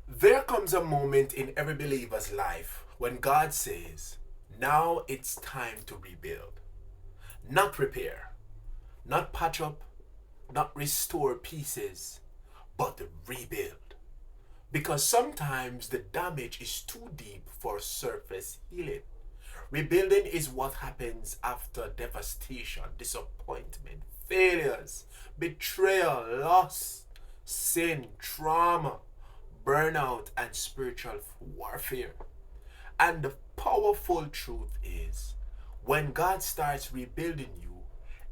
There comes a moment in every believer's life when God says, now it's time to rebuild. Not repair, not patch up, not restore pieces, but rebuild. Because sometimes the damage is too deep for surface healing. Rebuilding is what happens after devastation, disappointment, failures, betrayal, loss, sin, trauma, burnout, and spiritual warfare. And the powerful truth is, when God starts rebuilding you,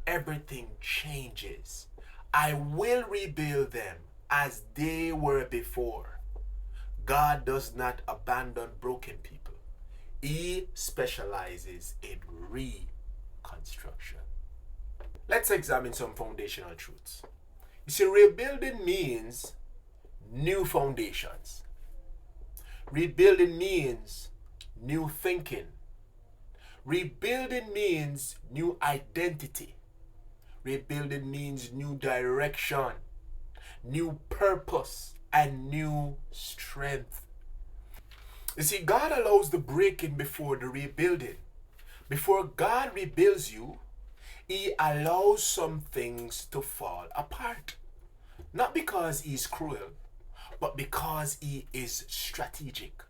everything changes. I will rebuild them as they were before. God does not abandon broken people. He specializes in reconstruction. Let's examine some foundational truths. You see, rebuilding means new foundations. Rebuilding means new thinking. Rebuilding means new identity. Rebuilding means new direction, new purpose, and new strength. You see, God allows the breaking before the rebuilding. Before God rebuilds you, He allows some things to fall apart. Not because He's cruel, but because He is strategic.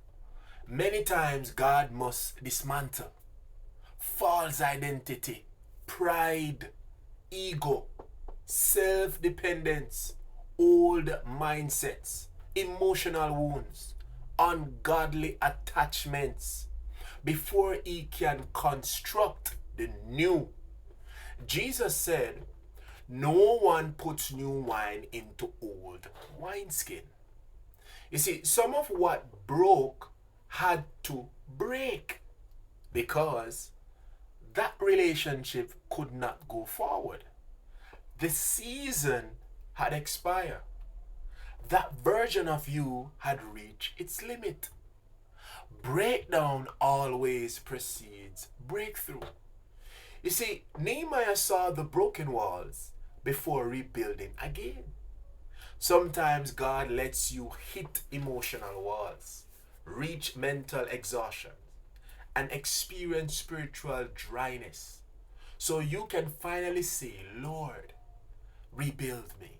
Many times God must dismantle false identity, pride, ego, self-dependence, old mindsets, emotional wounds, ungodly attachments before He can construct the new. Jesus said, no one puts new wine into old wineskin. You see, some of what broke had to break because that relationship could not go forward. The season had expired. That version of you had reached its limit. Breakdown always precedes breakthrough. You see, Nehemiah saw the broken walls before rebuilding again. Sometimes God lets you hit emotional walls, reach mental exhaustion, and experience spiritual dryness, so you can finally say, Lord, rebuild me.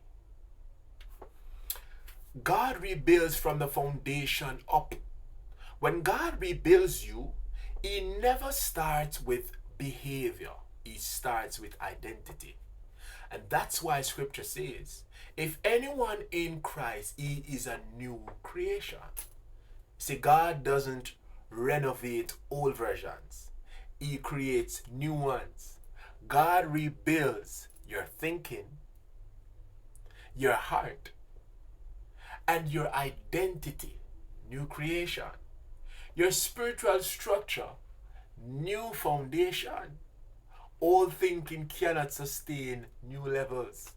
God rebuilds from the foundation up. When God rebuilds you, He never starts with behavior. He starts with identity. And that's why scripture says, if anyone in Christ, he is a new creation. See, God doesn't renovate old versions. He creates new ones. God rebuilds your thinking, your heart, and your identity, new creation. Your spiritual structure, new foundation. Old thinking cannot sustain new levels.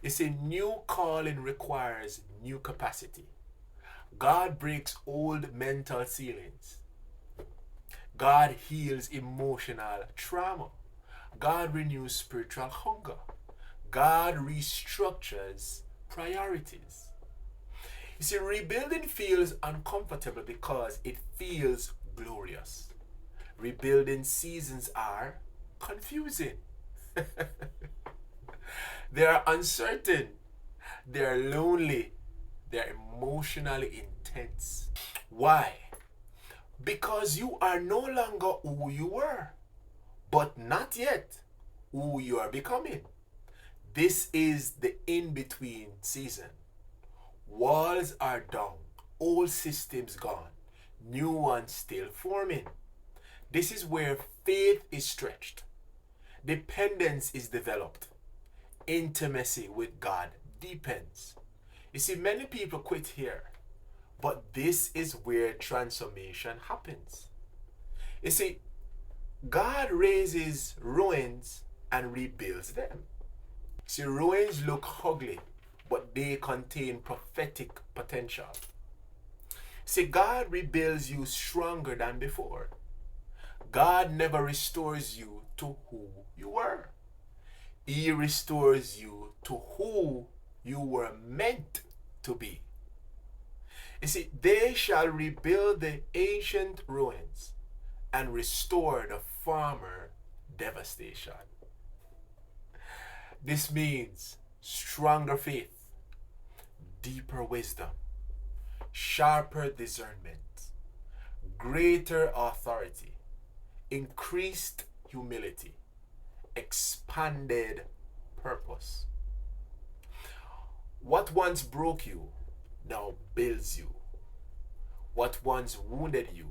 You see, new calling requires new capacity. God breaks old mental ceilings. God heals emotional trauma. God renews spiritual hunger. God restructures priorities. You see, rebuilding feels uncomfortable because it feels glorious. Rebuilding seasons are confusing. They are uncertain. They are lonely. They are emotionally intense. Why? Because you are no longer who you were, but not yet who you are becoming. This is the in-between season. Walls are down, old systems gone, new ones still forming. This is where faith is stretched, dependence is developed, intimacy with God deepens. You see, many people quit here, but this is where transformation happens. You see, God raises ruins and rebuilds them. See, ruins look ugly, but they contain prophetic potential. See, God rebuilds you stronger than before. God never restores you to who you were. He restores you to who you were meant to be. You see, they shall rebuild the ancient ruins and restore the former devastation. This means stronger faith, deeper wisdom, sharper discernment, greater authority, increased humility, expanded purpose. What once broke you now builds you. What once wounded you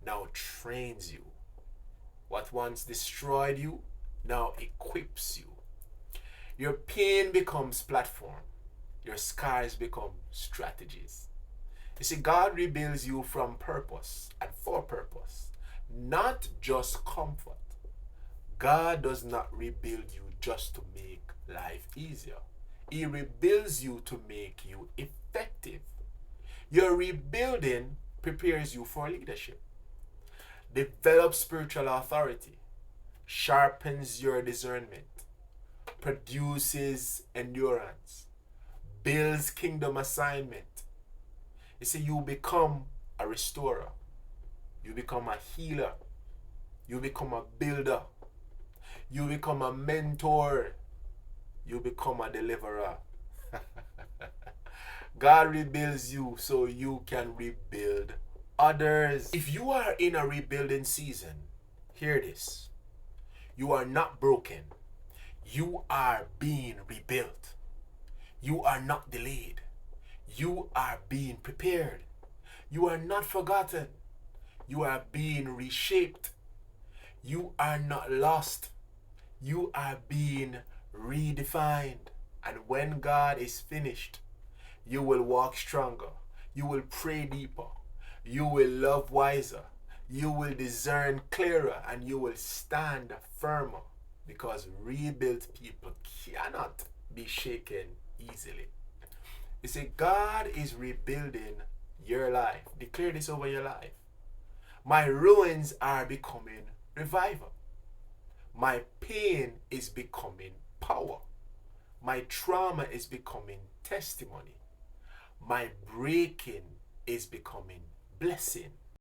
now trains you. What once destroyed you now equips you. Your pain becomes platform. Your scars become strategies. You see, God rebuilds you from purpose and for purpose, not just comfort. God does not rebuild you just to make life easier. He rebuilds you to make you effective. Your rebuilding prepares you for leadership, develops spiritual authority, sharpens your discernment, produces endurance, builds kingdom assignment. You see, you become a restorer, you become a healer, you become a builder, you become a mentor, you become a deliverer. God rebuilds you so you can rebuild others. If you are in a rebuilding season, hear this. You are not broken. You are being rebuilt. You are not delayed. You are being prepared. You are not forgotten. You are being reshaped. You are not lost. You are being redefined. And when God is finished, you will walk stronger. You will pray deeper. You will love wiser. You will discern clearer, and you will stand firmer, because rebuilt people cannot be shaken easily. You see, God is rebuilding your life. Declare this over your life. My ruins are becoming revival. My pain is becoming power. My trauma is becoming testimony. My breaking is becoming blessing.